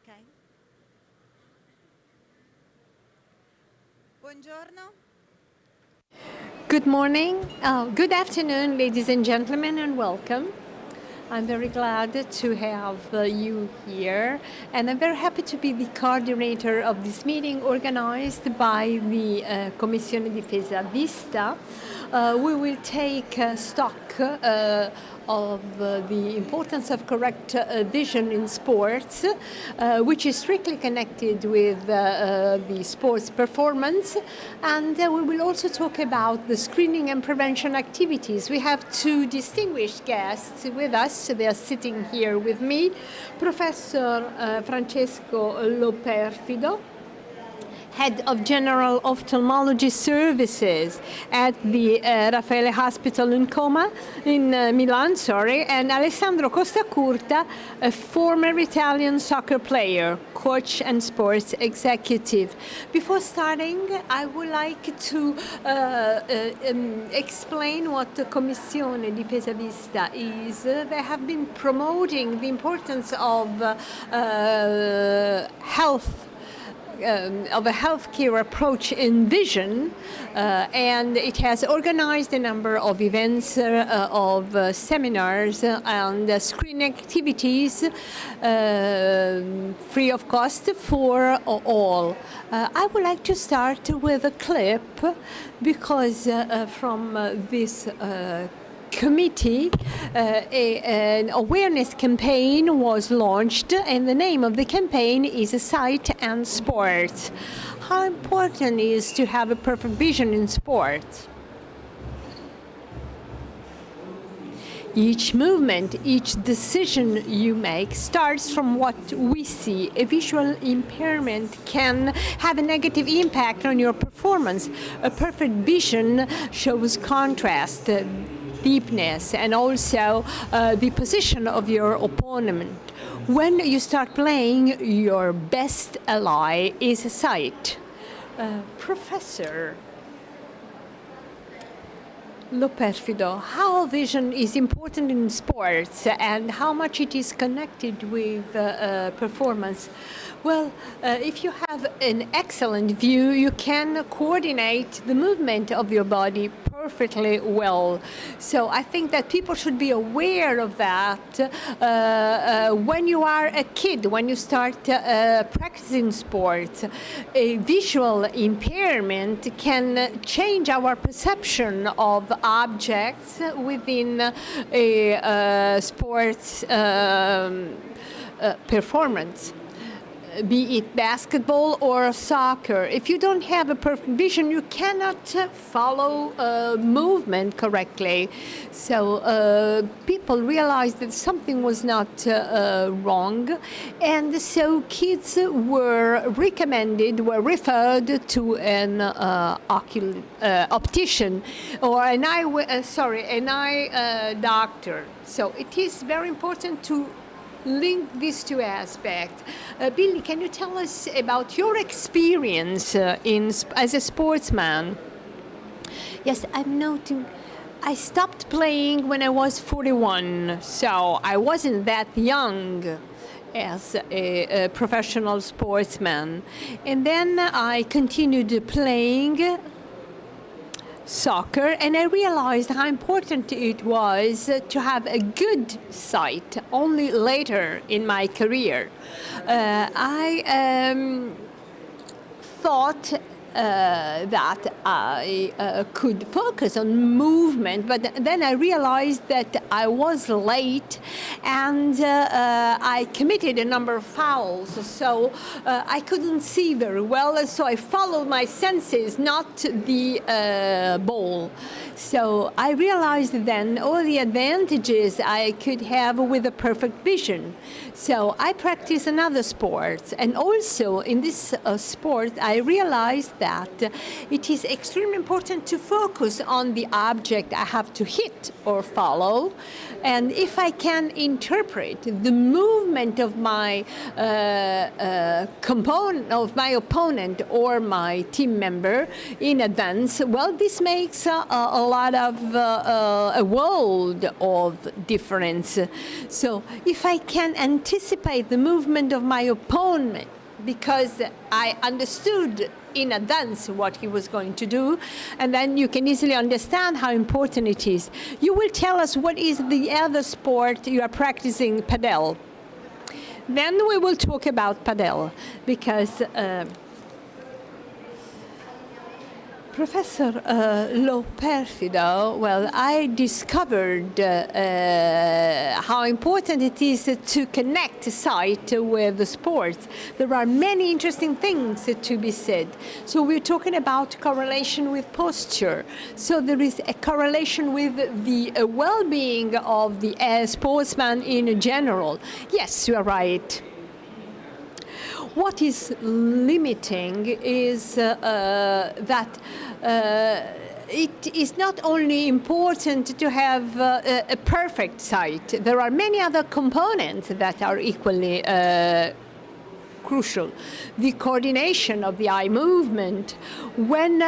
Okay. Buongiorno. Good morning, good afternoon, ladies and gentlemen, and welcome. I'm very glad to have you here, and I'm very happy to be the coordinator of this meeting organized by the Commissione Difesa Vista. We will take stock of the importance of correct vision in sports, which is strictly connected with the sports performance. And we will also talk about the screening and prevention activities. We have two distinguished guests with us. They are sitting here with me. Professor Francesco Loperfido, Head of General Ophthalmology Services at the Raffaele Hospital in Milan, and Alessandro Costacurta, a former Italian soccer player, coach and sports executive. Before starting, I would like to explain what the Commissione Difesa Vista is. They have been promoting the importance of of a healthcare approach in vision, and it has organized a number of events, of seminars and screening activities free of cost for all. I would like to start with a clip because from this committee, an awareness campaign was launched, and the name of the campaign is Sight and Sports. How important is to have a perfect vision in sports? Each movement, each decision you make starts from what we see. A visual impairment can have a negative impact on your performance. A perfect vision shows contrast, deepness, and also the position of your opponent. When you start playing, your best ally is sight. Professor Loperfido, how vision is important in sports and how much it is connected with performance? Well, if you have an excellent view, you can coordinate the movement of your body perfectly well. So I think that people should be aware of that when you are a kid, when you start practicing sports. A visual impairment can change our perception of objects within a sports performance, be it basketball or soccer. If you don't have a perfect vision, you cannot follow movement correctly. So people realized that something was not wrong, and so kids were referred to an optician or an eye doctor. So it is very important to link these two aspects. Billy, can you tell us about your experience as a sportsman? Yes, I'm noting. I stopped playing when I was 41, so I wasn't that young as a professional sportsman. And then I continued playing soccer, and I realized how important it was to have a good sight only later in my career. I thought that I could focus on movement, but then I realized that I was late and I committed a number of fouls, so I couldn't see very well, so I followed my senses, not the ball. So I realized then all the advantages I could have with a perfect vision. So I practice another sport, and also in this sport I realized that, it is extremely important to focus on the object I have to hit or follow. And if I can interpret the movement of my component, of my opponent or my team member in advance, well, this makes a lot of a world of difference. So if I can anticipate the movement of my opponent because I understood in advance what he was going to do, and then you can easily understand how important it is. You will tell us what is the other sport you are practicing. Padel. Then we will talk about padel, because Professor Lo Perfido, well, I discovered how important it is to connect sight with the sports. There are many interesting things to be said. So we're talking about correlation with posture. So there is a correlation with the well-being of the sportsman in general. Yes, you are right. What is limiting is that it is not only important to have a perfect sight. There are many other components that are equally crucial. The coordination of the eye movement. When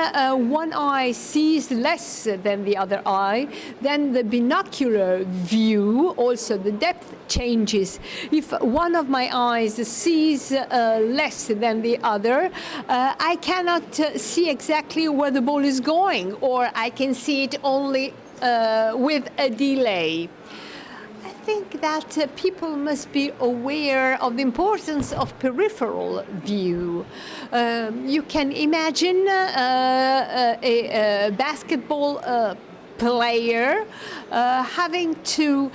one eye sees less than the other eye, then the binocular view, also the depth, changes. If one of my eyes sees less than the other, I cannot see exactly where the ball is going, or I can see it only with a delay. I think that people must be aware of the importance of peripheral view. You can imagine a basketball player having to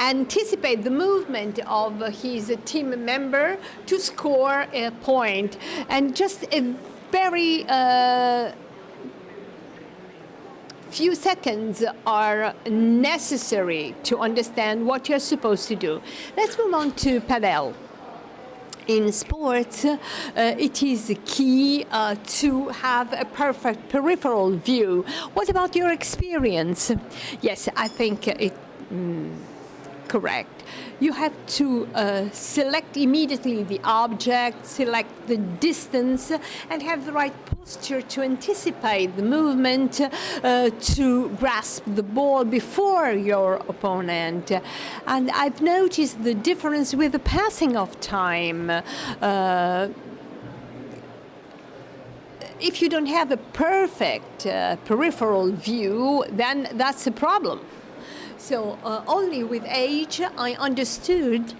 anticipate the movement of his team member to score a point. And just a very few seconds are necessary to understand what you're supposed to do. Let's move on to padel. In sports, it is key to have a perfect peripheral view. What about your experience? Yes, I think it correct. You have to select immediately the object, select the distance, and have the right posture to anticipate the movement, to grasp the ball before your opponent. And I've noticed the difference with the passing of time. If you don't have a perfect peripheral view, then that's a problem. So only with age I understood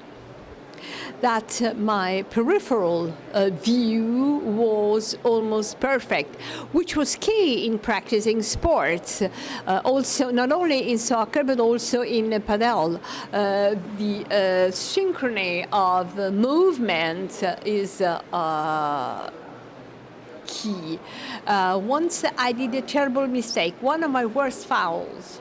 that my peripheral view was almost perfect, which was key in practicing sports. Also, not only in soccer, but also in padel. The synchrony of movement is key. Once I did a terrible mistake. One of my worst fouls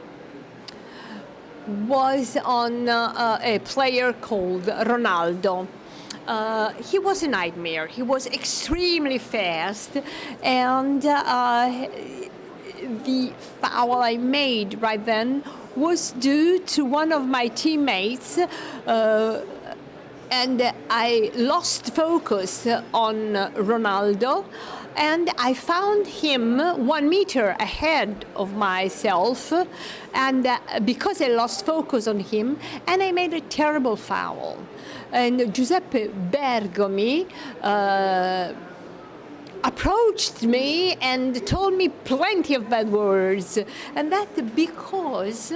was on a player called Ronaldo. He was a nightmare. He was extremely fast, and the foul I made right then was due to one of my teammates, and I lost focus on Ronaldo, and I found him 1 meter ahead of myself, and because I lost focus on him, and I made a terrible foul. And Giuseppe Bergomi approached me and told me plenty of bad words, and that because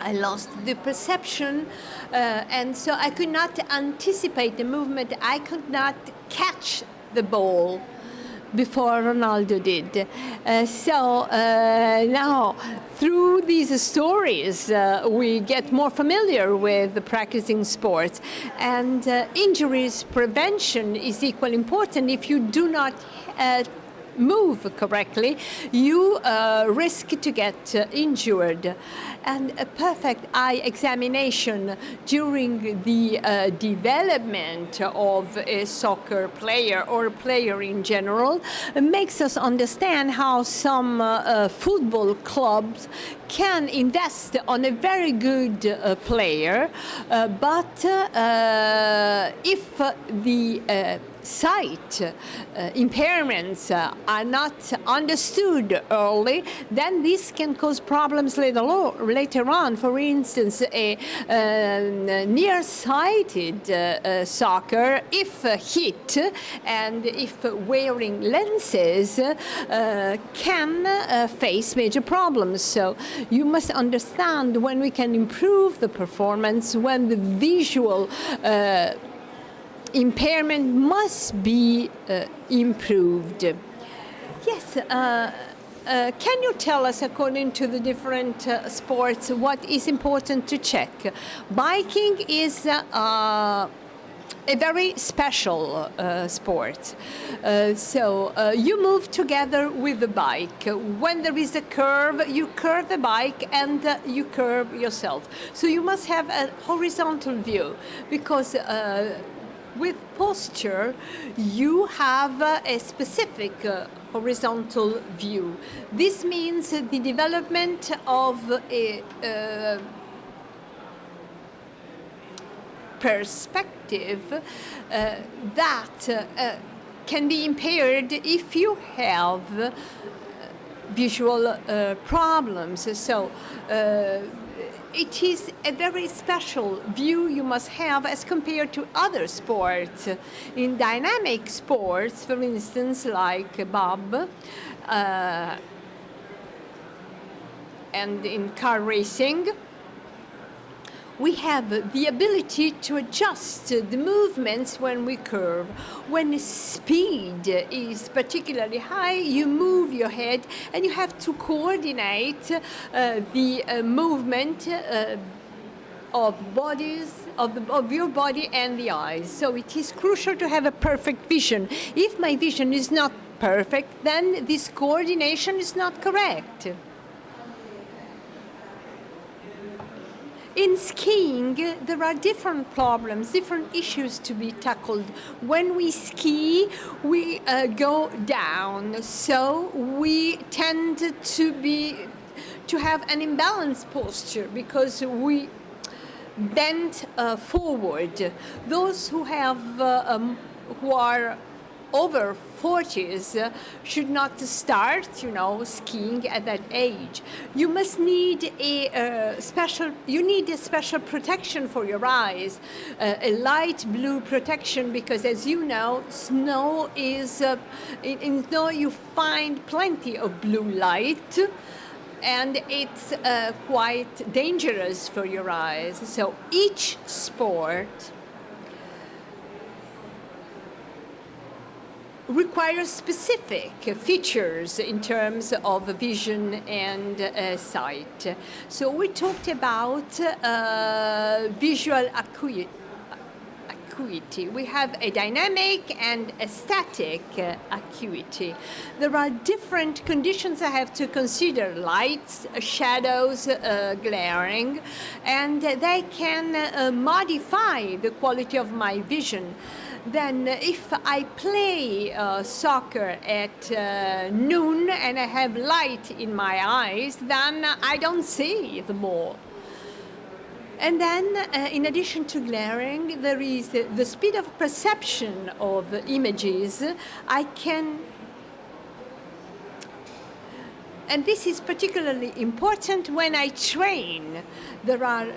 I lost the perception, and so I could not anticipate the movement. I could not catch the ball before Ronaldo did. Now, through these stories, we get more familiar with practicing sports. And injuries prevention is equally important. If you do not move correctly, you risk to get injured. And a perfect eye examination during the development of a soccer player or a player in general makes us understand how some football clubs can invest on a very good player, but if the sight impairments are not understood early, then this can cause problems later on. For instance, a nearsighted soccer, if hit and if wearing lenses, can face major problems. So you must understand when we can improve the performance, when the visual impairment must be improved. Yes, can you tell us, according to the different sports, what is important to check? Biking is a very special sport. So you move together with the bike. When there is a curve, you curve the bike and you curve yourself. So you must have a horizontal view, because with posture, you have a specific horizontal view. This means the development of a perspective that can be impaired if you have visual problems. So it is a very special view you must have as compared to other sports. In dynamic sports, for instance, like bob, and in car racing, we have the ability to adjust the movements when we curve. When speed is particularly high, you move your head and you have to coordinate the movement of your body and the eyes. So it is crucial to have a perfect vision. If my vision is not perfect, then this coordination is not correct. In skiing, there are different problems, different issues to be tackled. When we ski, we go down, so we tend to have an imbalanced posture because we bend forward. Those who are over 40s should not start, skiing at that age. You must need a special protection for your eyes, a light blue protection, because as you know, snow is in snow you find plenty of blue light, and it's quite dangerous for your eyes. So each sport requires specific features in terms of vision and sight. So we talked about visual acuity. We have a dynamic and a static acuity. There are different conditions I have to consider: lights, shadows, glaring, and they can modify the quality of my vision. Then if I play soccer at noon and I have light in my eyes, then I don't see the ball. And then, in addition to glaring, there is the speed of perception of images. And this is particularly important when I train. There are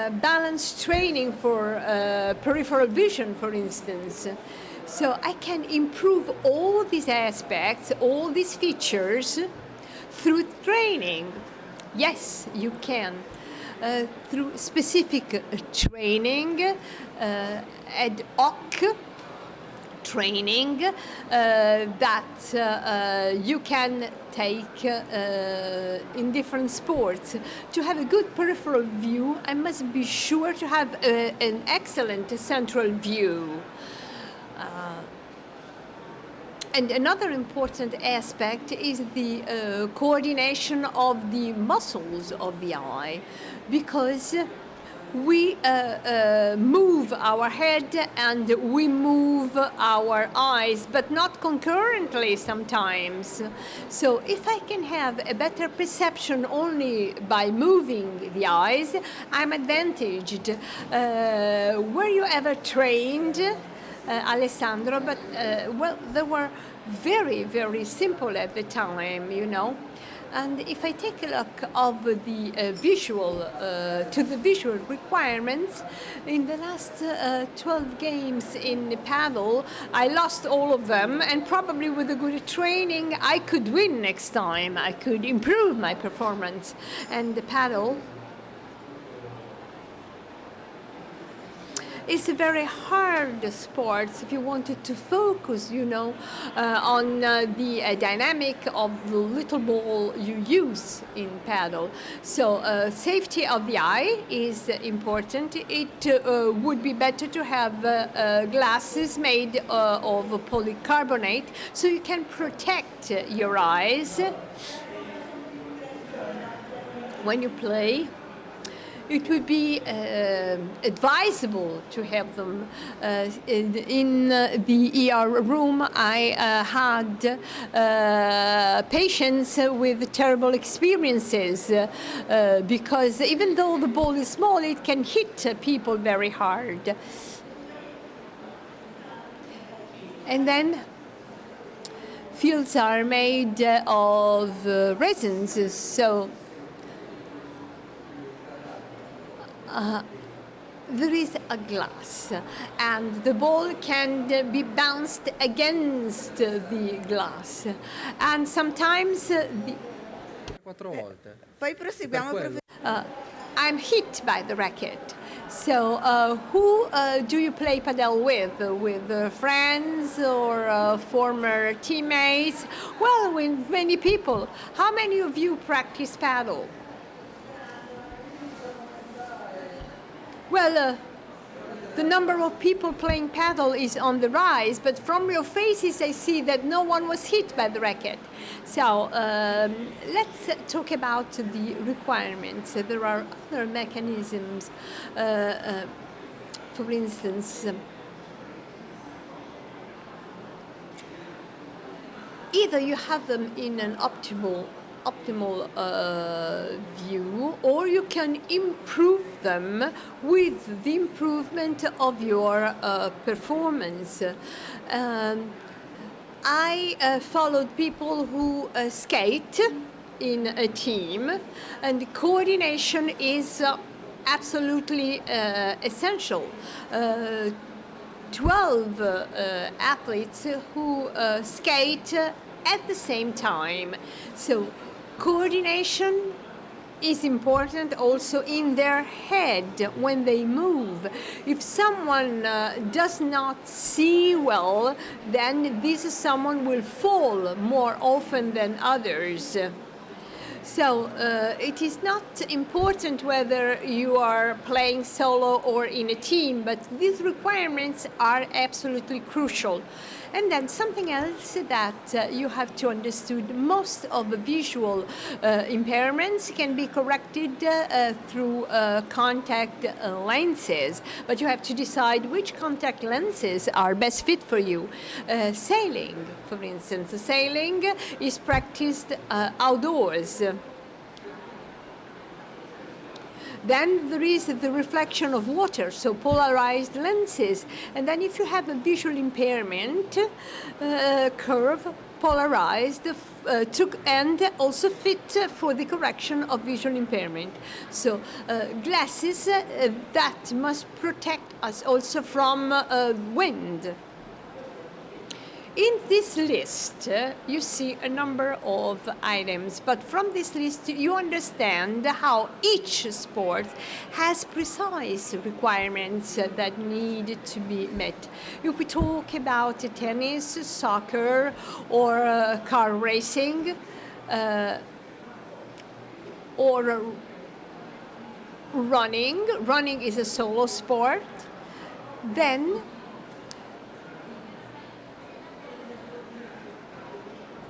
balance training for peripheral vision, for instance. So I can improve all these aspects, all these features through training. Yes, you can. Through specific training, ad hoc training that you can take in different sports. To have a good peripheral view, I must be sure to have an excellent central view. And another important aspect is the coordination of the muscles of the eye, because we move our head and we move our eyes, but not concurrently sometimes. So if I can have a better perception only by moving the eyes, I'm advantaged. Were you ever trained, Alessandro? But well, they were very, very simple at the time, you know. And if I take a look of the to the visual requirements, in the last 12 games in paddle, I lost all of them, and probably with a good training, I could win next time. I could improve my performance. And the paddle it's a very hard sport if you wanted to focus, you know, on the dynamic of the little ball you use in paddle. So safety of the eye is important. It would be better to have glasses made of polycarbonate so you can protect your eyes when you play. It would be advisable to have them. In the ER room, I had patients with terrible experiences because even though the ball is small, it can hit people very hard. And then fields are made of resins, so there is a glass, and the ball can be bounced against the glass, and sometimes Poi proseguiamo. I'm hit by the racket. So who do you play padel with? With friends or former teammates? Well, with many people. How many of you practice paddle? Well, the number of people playing paddle is on the rise, but from your faces I see that no one was hit by the racket. So let's talk about the requirements. There are other mechanisms. For instance, either you have them in an optimal view, or you can improve them with the improvement of your performance. I followed people who skate in a team, and coordination is absolutely essential. 12 athletes who skate at the same time. So coordination is important also in their head when they move. If someone does not see well, then this someone will fall more often than others. So it is not important whether you are playing solo or in a team, but these requirements are absolutely crucial. And then something else that you have to understand, most of the visual impairments can be corrected through contact lenses, but you have to decide which contact lenses are best fit for you. Sailing, for instance. Sailing is practiced outdoors. Then there is the reflection of water, so polarized lenses. And then if you have a visual impairment, curve, polarized, and also fit for the correction of visual impairment. So glasses that must protect us also from wind. In this list, you see a number of items, but from this list you understand how each sport has precise requirements that need to be met. If we talk about tennis, soccer, or car racing, or running is a solo sport, then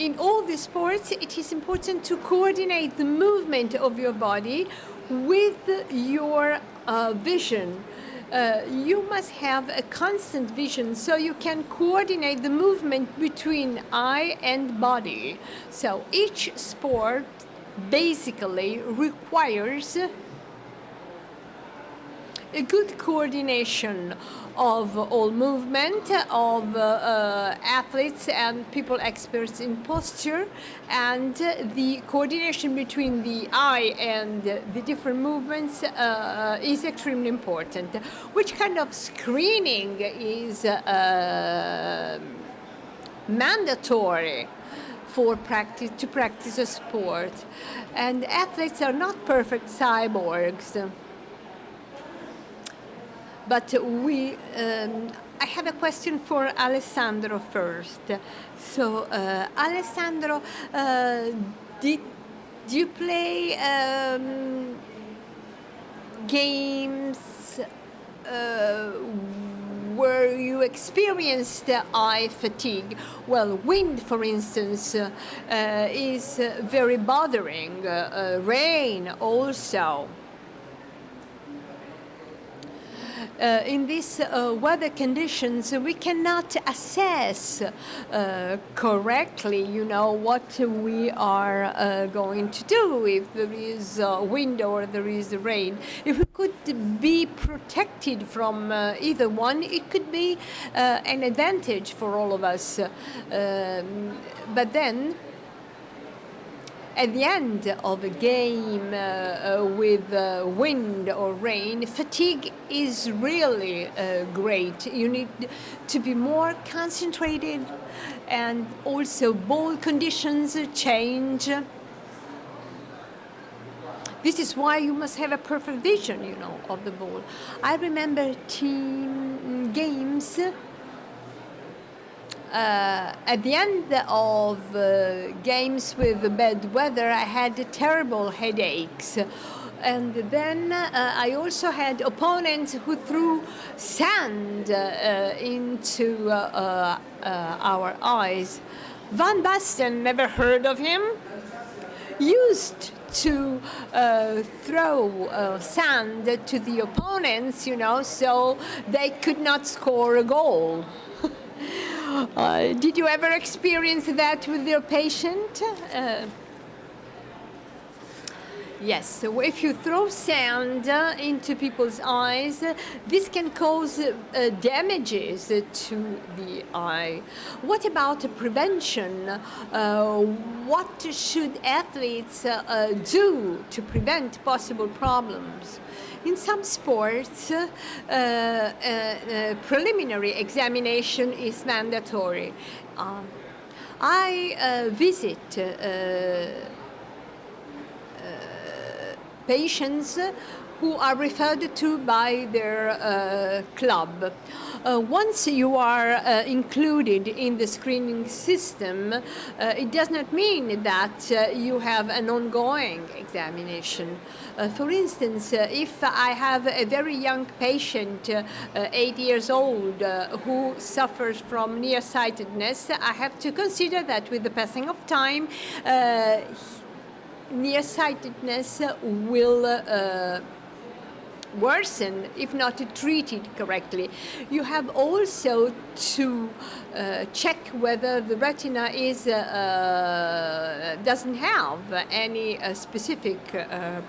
in all the sports, it is important to coordinate the movement of your body with your vision. You must have a constant vision so you can coordinate the movement between eye and body. So each sport basically requires a good coordination of all movement of athletes and people experts in posture, and the coordination between the eye and the different movements is extremely important. Which kind of screening is mandatory for to practice a sport? And athletes are not perfect cyborgs. But I have a question for Alessandro first. So, Alessandro, did you play games where you experienced eye fatigue? Well, wind, for instance, is very bothering. Rain also. In these weather conditions, we cannot assess correctly, what we are going to do if there is wind or there is rain. If we could be protected from either one, it could be an advantage for all of us. But then, at the end of a game with wind or rain, fatigue is really great. You need to be more concentrated, and also ball conditions change. This is why you must have a perfect vision, of the ball. I remember team games. At the end of games with bad weather, I had terrible headaches. And then I also had opponents who threw sand into our eyes. Van Basten, never heard of him, used to throw sand to the opponents, so they could not score a goal. Did you ever experience that with your patient? Yes, so if you throw sand into people's eyes, this can cause damages to the eye. What about prevention? What should athletes do to prevent possible problems? In some sports, preliminary examination is mandatory. I visit patients who are referred to by their club. Once you are included in the screening system, it does not mean that you have an ongoing examination. For instance, if I have a very young patient, 8 years old, who suffers from nearsightedness, I have to consider that with the passing of time, nearsightedness will worsen if not treated correctly. You have also to check whether the retina doesn't have any specific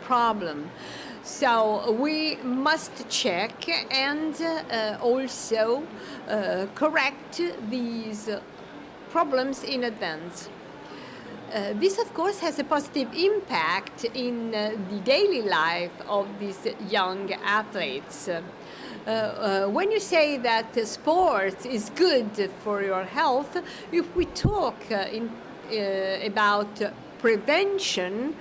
problem. So we must check and also correct these problems in advance. This, of course, has a positive impact in the daily life of these young athletes. When you say that sport is good for your health, if we talk about prevention,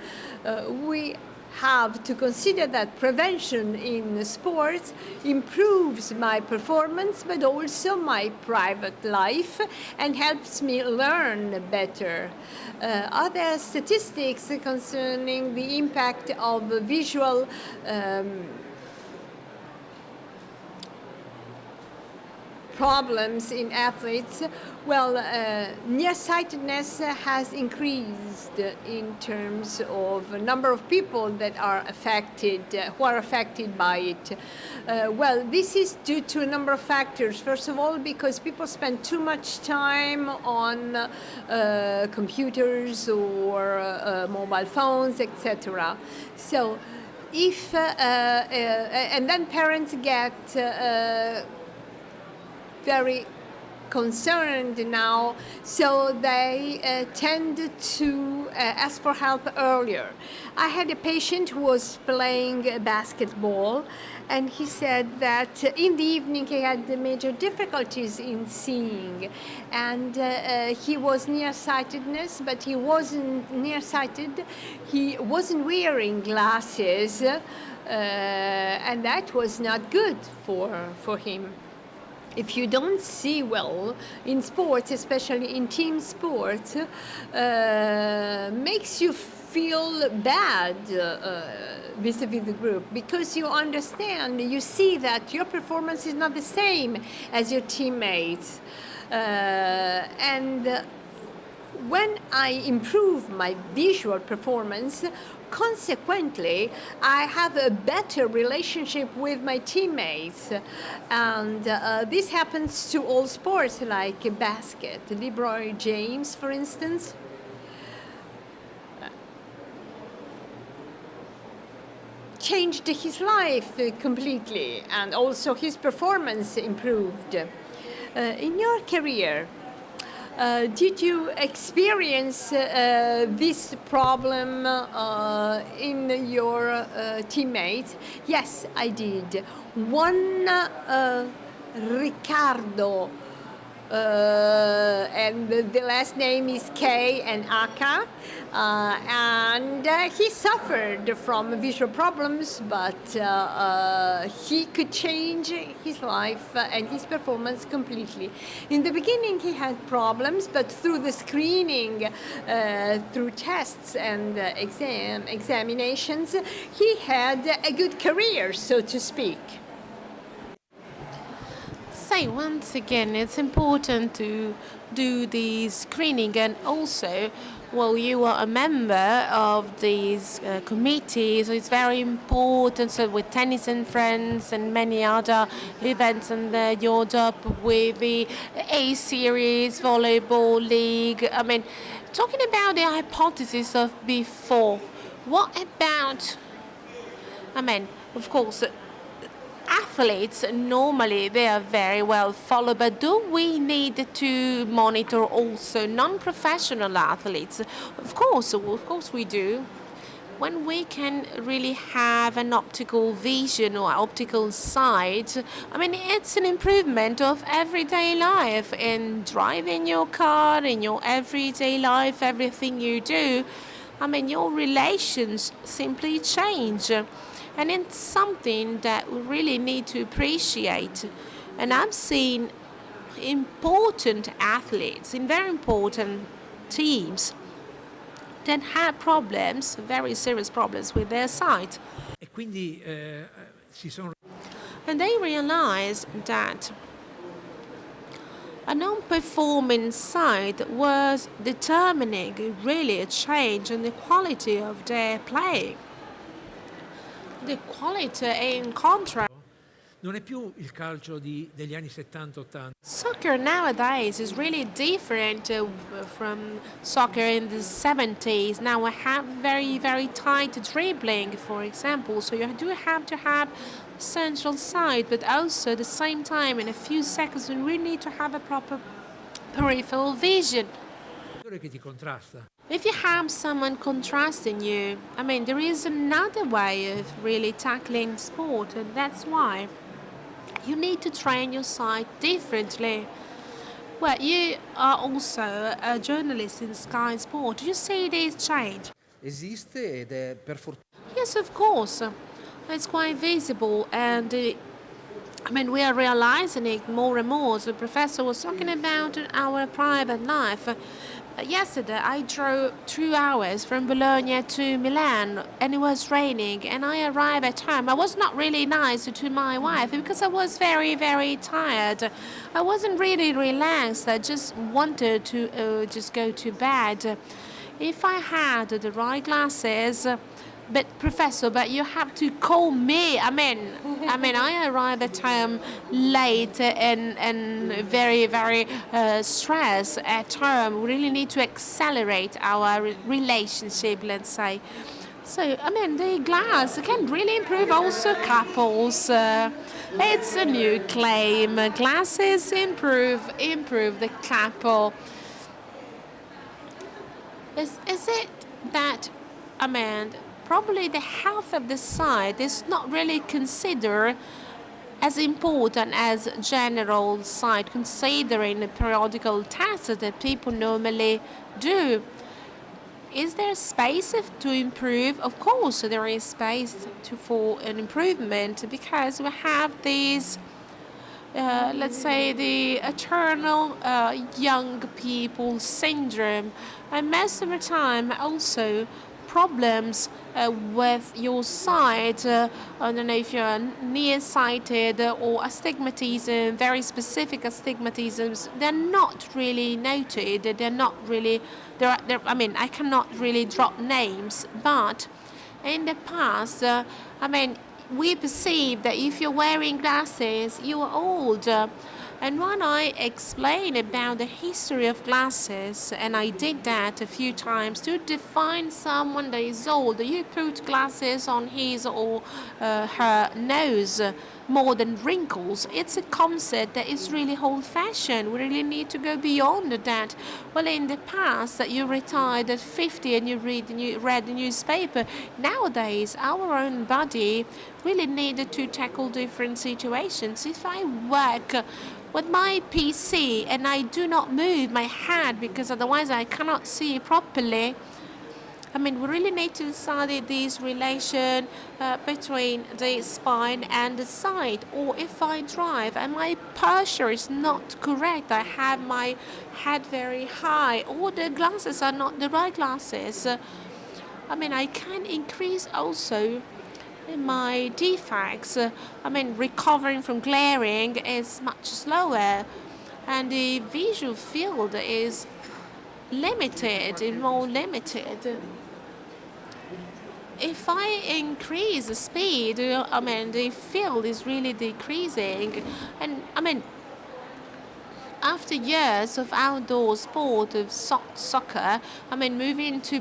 we have to consider that prevention in sports improves my performance, but also my private life, and helps me learn better. Are there statistics concerning the impact of visual problems in athletes, well, nearsightedness has increased in terms of a number of people that are affected, who are affected by it. Well, this is due to a number of factors. First of all, because people spend too much time on computers or mobile phones, etc. So, if and then parents get very concerned now, so they tend to ask for help earlier. I had a patient who was playing basketball, and he said that in the evening he had major difficulties in seeing, and he was nearsightedness, but he wasn't nearsighted. He wasn't wearing glasses, and that was not good for him. If you don't see well in sports, especially in team sports, makes you feel bad vis-a-vis the group, because you understand, you see that your performance is not the same as your teammates. And when I improve my visual performance, consequently, I have a better relationship with my teammates. And this happens to all sports, like basket. LeBron James, for instance, changed his life completely, and also his performance improved. In your career, did you experience this problem in your teammates? Yes, I did. One Ricardo, and the last name is K and Aka, and he suffered from visual problems, but he could change his life and his performance completely. In the beginning he had problems, but through the screening, through tests and examinations, he had a good career, so to speak. Say once again, it's important to do the screening, and also, well, you are a member of these committees, so it's very important. So with Tennis and Friends and many other events, and your job with the A Series Volleyball League. I mean, talking about the hypothesis of before, what about, I mean, of course, athletes normally they are very well followed, but do we need to monitor also non-professional athletes? Of course we do. When we can really have an optical vision or optical sight, I mean, it's an improvement of everyday life, in driving your car, in your everyday life, everything you do. I mean, your relations simply change. And it's something that we really need to appreciate. And I've seen important athletes in very important teams that have problems, very serious problems with their sight. And they realized that a non-performing sight was determining really a change in the quality of their playing. The quality in contrast. Non è più il calcio degli anni 70-80. Soccer nowadays is really different from soccer in the 70s. Now we have very, very tight dribbling, for example. So you do have to have central sight, but also at the same time, in a few seconds, we really need to have a proper peripheral vision. Che ti contrasta. If you have someone contrasting you, I mean, there is another way of really tackling sport, and that's why you need to train your sight differently. Well, you are also a journalist in Sky Sport. Do you see this change? Esiste ed è per fortuna. Yes, of course. It's quite visible, and I mean, we are realizing it more and more. The professor was talking about our private life. Yesterday, I drove 2 hours from Bologna to Milan, and it was raining. And I arrived at home. I was not really nice to my wife because I was very, very tired. I wasn't really relaxed. I just wanted to just go to bed. If I had the right glasses, but professor, but you have to call me. I arrive at home late and very very stressed at home. We really need to accelerate our relationship, let's say. So the glass can really improve also couples. It's a new claim. Glasses improve the couple. Is it that, I mean, probably the health of the site is not really considered as important as general site, considering the periodical tests that people normally do? Is there space to improve? Of course, there is space for an improvement because we have these let's say, the eternal young people syndrome, and most of the time also problems with your sight. I don't know if you're nearsighted or astigmatism, very specific astigmatisms. They're not really noted. They're not really. I cannot really drop names, but in the past, we perceive that if you're wearing glasses, you are old. And when I explain about the history of glasses, and I did that a few times to define someone that is old, you put glasses on his or her nose more than wrinkles. It's a concept that is really old-fashioned. We really need to go beyond that. Well, in the past, you retired at 50 and you read the newspaper. Nowadays, our own body really needed to tackle different situations. If I work with my PC and I do not move my head because otherwise I cannot see properly, we really need to study this relation between the spine and the side. Or if I drive and my posture is not correct, I have my head very high, or the glasses are not the right glasses, I can increase also my defects. Recovering from glaring is much slower, and the visual field is more limited. If I increase the speed, the field is really decreasing. And after years of outdoor sport, of soccer, moving to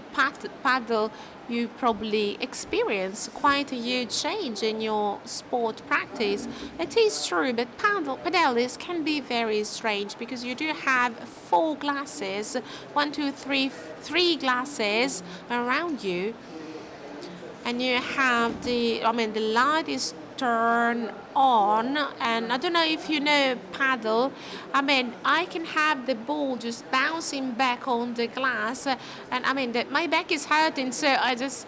paddle, you probably experience quite a huge change in your sport practice. It is true, but paddles can be very strange because you do have four glasses, three glasses around you, and you have the light is turned on, and I don't know if you know paddle. I can have the ball just bouncing back on the glass, and my back is hurting, so I just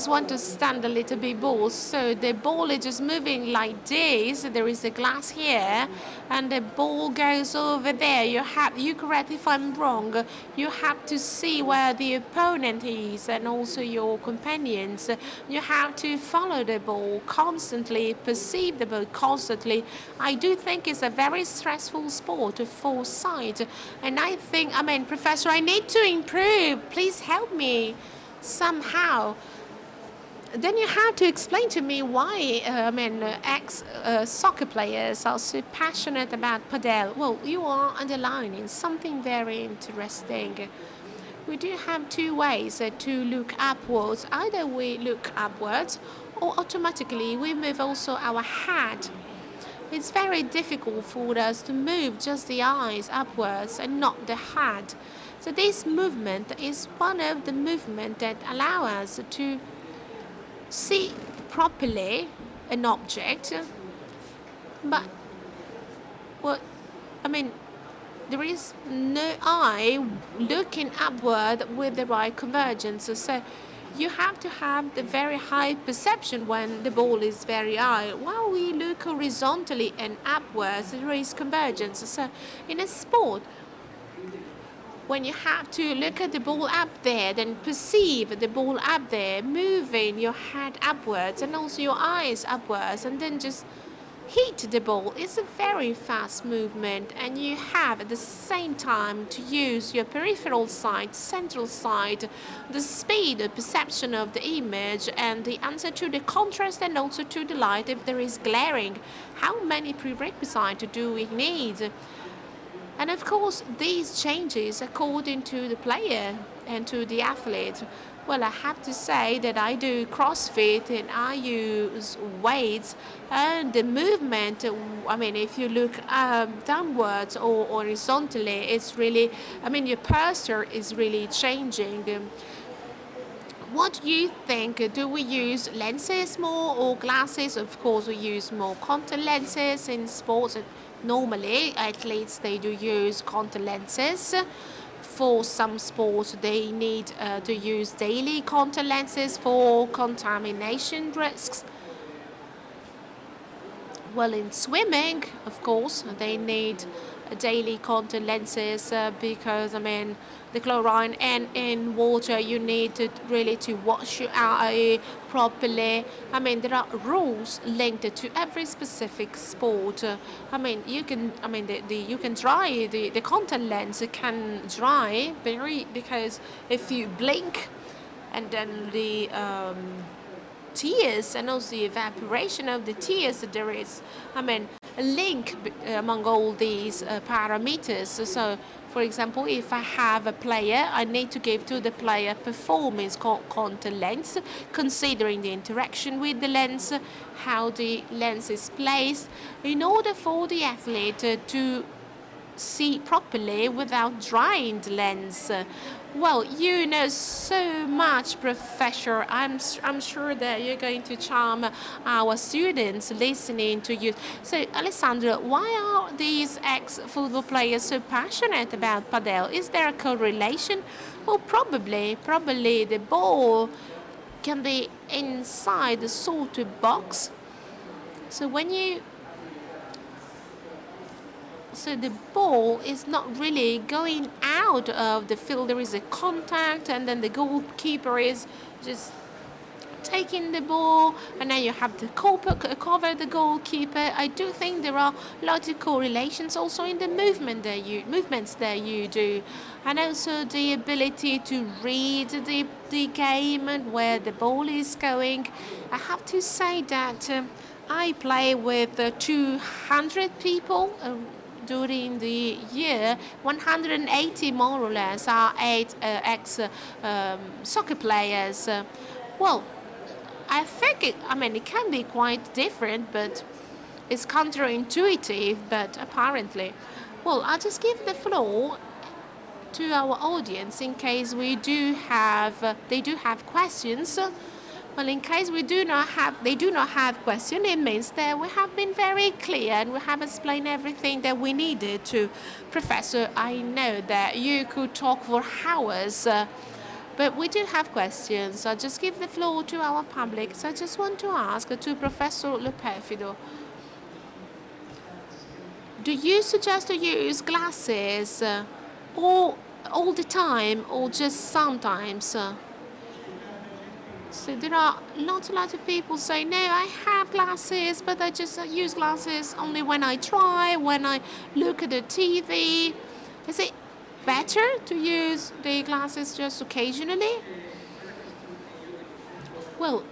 want to stand a little bit ball. So the ball is just moving like this. There is a glass here, and the ball goes over there. You correct if I'm wrong. You have to see where the opponent is and also your companions. You have to follow the ball constantly, perceive the ball constantly. I do think it's a very stressful sport for sight, and I think, Professor, I need to improve. Please help me somehow. Then you have to explain to me why ex-soccer players are so passionate about padel. Well, you are underlining something very interesting. We do have two ways to look upwards. Either we look upwards, or automatically we move also our head. It's very difficult for us to move just the eyes upwards and not the head. So this movement is one of the movements that allow us to see properly an object, but there is no eye looking upward with the right convergence. So you have to have the very high perception when the ball is very high. While we look horizontally and upwards, there is convergence. So in a sport, when you have to look at the ball up there, then perceive the ball up there, moving your head upwards and also your eyes upwards, and then just hit the ball. It's a very fast movement, and you have at the same time to use your peripheral sight, central sight, the speed, the perception of the image, and the answer to the contrast and also to the light if there is glaring. How many prerequisites do we need? And of course, these changes according to the player and to the athlete. Well, I have to say that I do CrossFit and I use weights, and the movement, I mean, if you look downwards or horizontally, it's really, I mean, your posture is really changing. What do you think? Do we use lenses more or glasses? Of course, we use more contact lenses in sports. Normally, athletes, they do use contact lenses. For some sports, they need to use daily contact lenses for contamination risks. Well, in swimming, of course, they need daily contact lenses because, I mean, the chlorine, and in water you need to really to wash your eye properly. I mean, there are rules linked to every specific sport. I mean, you can, I mean, you can dry the contact lens can dry very, because if you blink, and then the tears and also the evaporation of the tears, there is, I mean, a link among all these parameters. So, for example, if I have a player, I need to give to the player performance contact lens, considering the interaction with the lens, how the lens is placed, in order for the athlete to see properly without drying the lens. Well, you know so much, Professor. I'm sure that you're going to charm our students listening to you. So, Alessandro, why are these ex-football players so passionate about padel? Is there a correlation? Well, probably the ball can be inside the sort of box. So so the ball is not really going out of the field. There is a contact, and then the goalkeeper is just taking the ball, and then you have to cover the goalkeeper. I do think there are lots of correlations also in the movements that you do, and also the ability to read the game and where the ball is going. I have to say that I play with 200 people. During the year, 180 more or less are ex-soccer players. Well, I think it can be quite different, but it's counterintuitive, but apparently. Well, I'll just give the floor to our audience in case they do have questions. Well, in case they do not have question, it means that we have been very clear and we have explained everything that we needed to. Professor, I know that you could talk for hours, but we do have questions. I'll just give the floor to our public. So I just want to ask to Professor Leperfido, do you suggest to use glasses or all the time or just sometimes? So there are lots of people say, no, I have glasses, but I just use glasses only when I try, when I look at the TV. Is it better to use the glasses just occasionally? Well,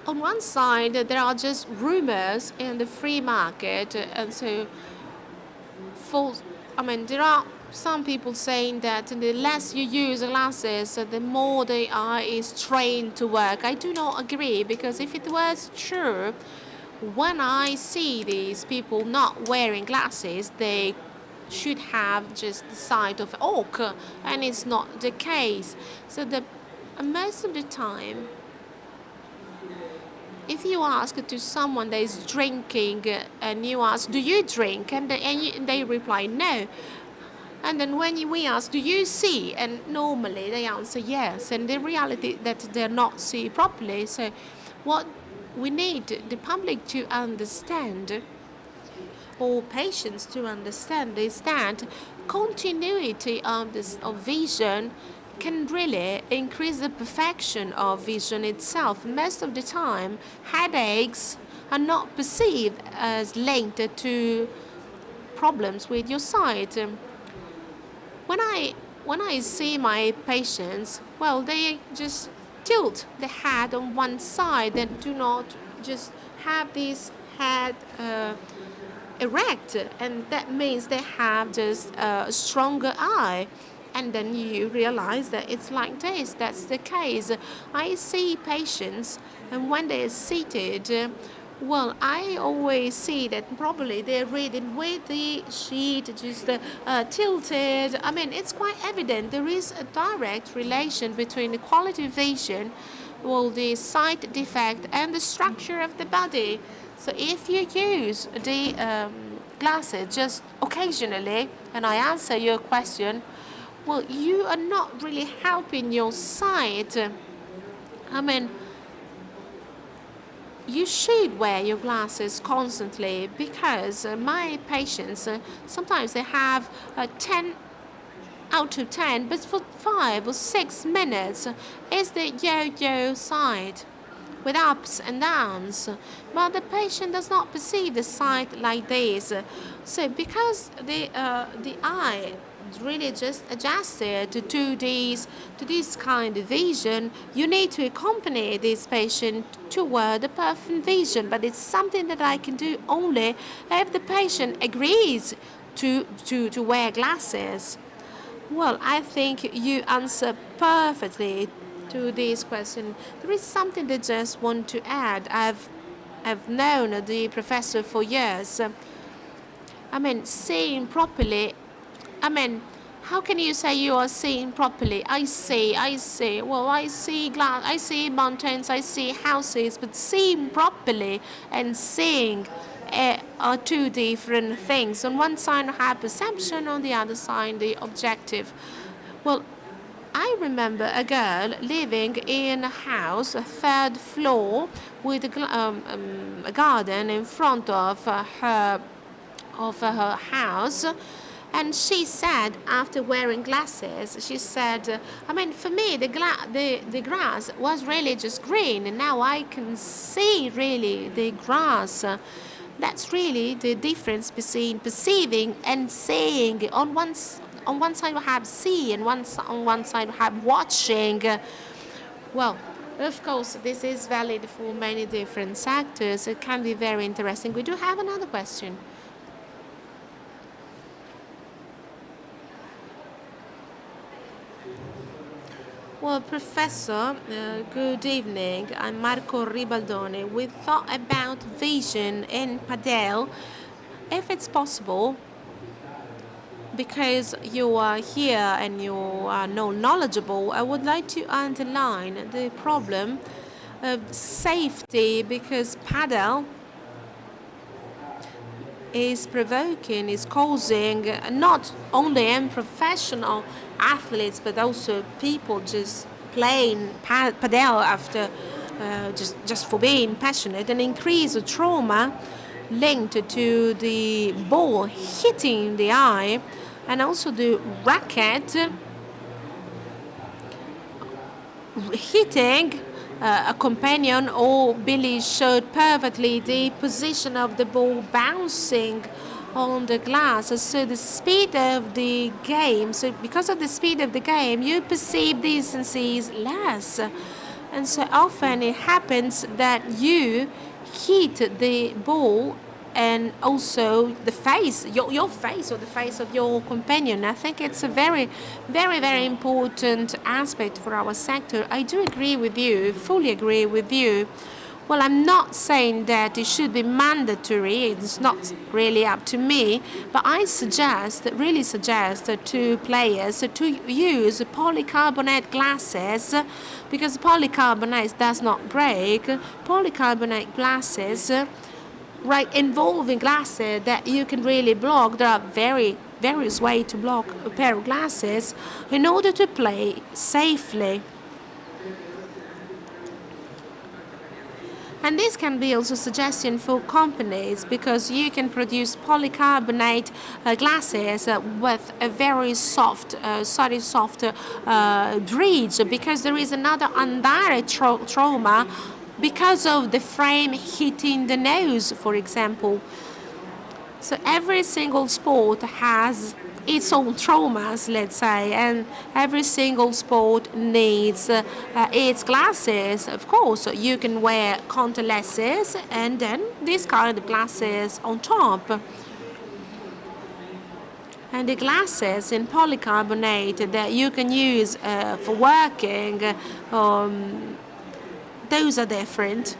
on one side, there are just rumors in the free market, and so there are some people saying that the less you use glasses, the more the eye is trained to work. I do not agree, because if it was true, when I see these people not wearing glasses, they should have just the sight of oak, and it's not the case. So most of the time, if you ask to someone that is drinking and you ask, do you drink? And they reply, no. And then when we ask, do you see? And normally they answer yes. And the reality that they're not see properly. So what we need the public to understand or patients to understand is that continuity of vision can really increase the perfection of vision itself. Most of the time, headaches are not perceived as linked to problems with your sight. When I see my patients, well, they just tilt the head on one side and do not just have this head erect, and that means they have just a stronger eye. And then you realize that it's like this. That's the case. I see patients, and when they're seated, well, I always see that probably they're reading with the sheet just tilted. I mean, it's quite evident there is a direct relation between the quality of vision, well, the sight defect, and the structure of the body. So if you use the glasses just occasionally, and I answer your question, well, you are not really helping your sight. I mean, you should wear your glasses constantly, because my patients, sometimes they have 10 out of 10, but for 5 or 6 minutes is the yo-yo sight with ups and downs. But the patient does not perceive the sight like this. So because the eye really just adjusted to this kind of vision, you need to accompany this patient toward the perfect vision. But it's something that I can do only if the patient agrees to wear glasses. Well, I think you answer perfectly to this question. There is something that I just want to add. I've known the professor for years. I mean, seeing properly. I mean, how can you say you are seeing properly? I see. Well, I see mountains, I see houses, but seeing properly and seeing are two different things. On one side, I have perception, on the other side, the objective. Well, I remember a girl living in a house, a third floor, with a garden in front of her house. And she said, after wearing glasses, she said, I mean, for me, the grass was really just green, and now I can see really the grass. That's really the difference between perceiving and seeing. On one side we have see, and on one side we have watching. Well, of course, this is valid for many different sectors. It can be very interesting. We do have another question. Well, Professor, good evening. I'm Marco Ribaldone. We thought about vision in Padel. If it's possible, because you are here and you are knowledgeable, I would like to underline the problem of safety, because Padel is causing not only unprofessional athletes, but also people just playing padel after just for being passionate, an increase of trauma linked to the ball hitting the eye, and also the racket hitting a companion. Or Billy showed perfectly the position of the ball bouncing on the glass. So the speed of the game, so because of the speed of the game, you perceive distances less. And so often it happens that you hit the ball and also the face, your face, or the face of your companion. I think it's a very, very, very important aspect for our sector. I do agree with you, fully agree with you. Well, I'm not saying that it should be mandatory. It's not really up to me, but I really suggest to players to use polycarbonate glasses, because polycarbonate does not break. Polycarbonate glasses, right, involving glasses that you can really block. There are various ways to block a pair of glasses in order to play safely. And this can be also a suggestion for companies, because you can produce polycarbonate glasses with a very soft, bridge, because there is another indirect trauma because of the frame hitting the nose, for example. So every single sport has its own traumas, let's say, and every single sport needs its glasses. Of course, you can wear contact lenses and then these kind of glasses on top. And the glasses in polycarbonate that you can use for working, those are different.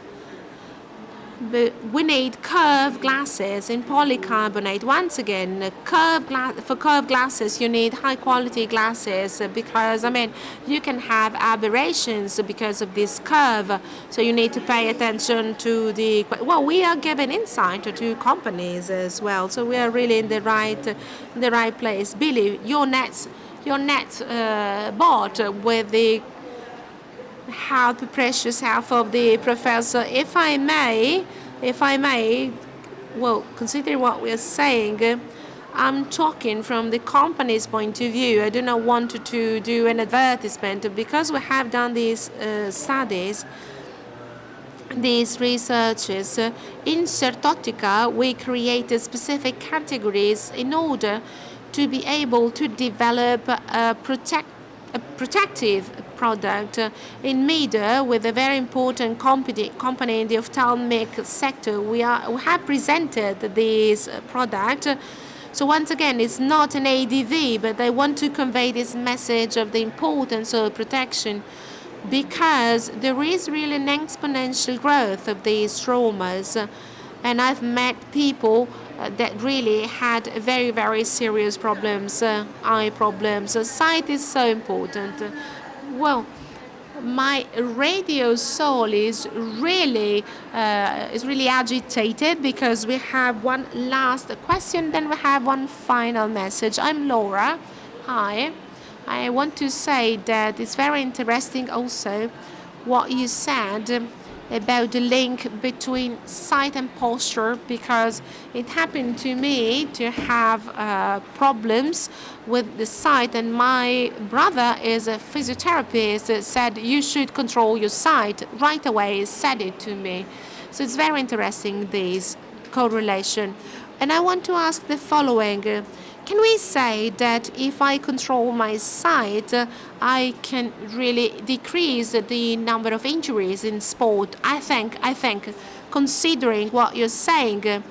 But we need curved glasses in polycarbonate. Once again, for curved glasses, you need high quality glasses, because, I mean, you can have aberrations because of this curve. So you need to pay attention to the, well, we are giving insight to companies as well. So we are really in the right place. Billy, your net bought with the help, precious help of the professor. If I may, well, considering what we are saying, I'm talking from the company's point of view. I do not want to do an advertisement, because we have done these studies, these researches. In Certotica, we created specific categories in order to be able to develop a protective product. In media, with a very important company in the ophthalmic sector, we have presented this product. So once again, it's not an ADV, but I want to convey this message of the importance of protection, because there is really an exponential growth of these traumas. And I've met people that really had very, very serious problems, eye problems. Sight is so important. Well, my radio soul is really agitated, because we have one last question, then we have one final message. I'm Laura. Hi. I want to say that it's very interesting also what you said about the link between sight and posture, because it happened to me to have problems with the sight, and my brother is a physiotherapist, said you should control your sight right away, said it to me. So it's very interesting, this correlation. And I want to ask the following. Can we say that if I control my sight, I can really decrease the number of injuries in sport? I think, considering what you're saying,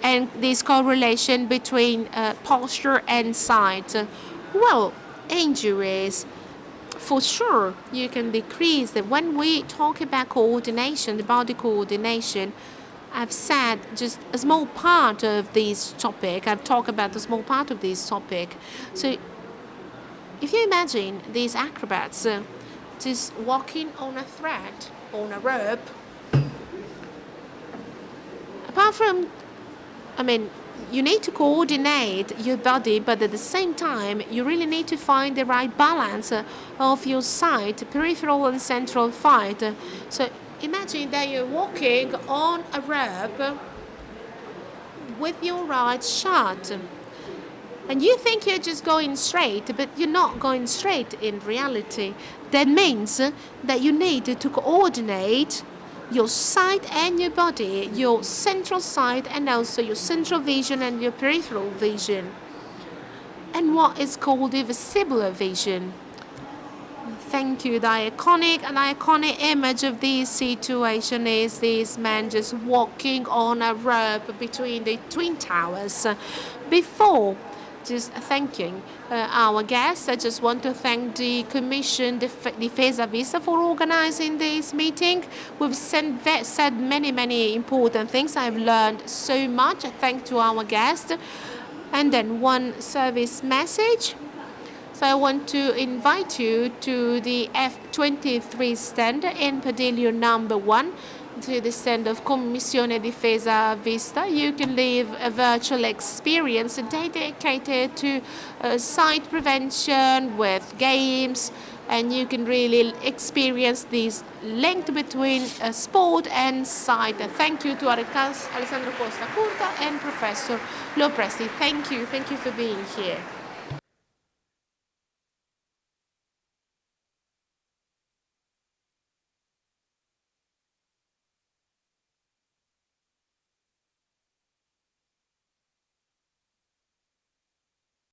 and this correlation between posture and sight, well, injuries, for sure, you can decrease them. When we talk about coordination, the body coordination, I've said just a small part of this topic. I've talked about a small part of this topic. So if you imagine these acrobats just walking on a thread, on a rope, apart from, I mean, you need to coordinate your body, but at the same time, you really need to find the right balance of your sight, peripheral and central fight. So imagine that you're walking on a rope with your eyes shut. And you think you're just going straight, but you're not going straight in reality. That means that you need to coordinate your sight and your body, your central sight and also your central vision and your peripheral vision. And what is called the vestibular vision. Thank you. The iconic image of this situation is this man just walking on a rope between the Twin Towers. Before just thanking our guests, I just want to thank the Commission Difesa Vista for organizing this meeting. We've said many important things. I've learned so much. Thank to our guests. And then one service message. So I want to invite you to the F23 stand in Padiglio number 1, to the stand of Commissione Difesa Vista. You can live a virtual experience dedicated to sight prevention with games, and you can really experience this link between sport and sight. Thank you to Alessandro Costa Curta and Professor Lopresti. Thank you for being here.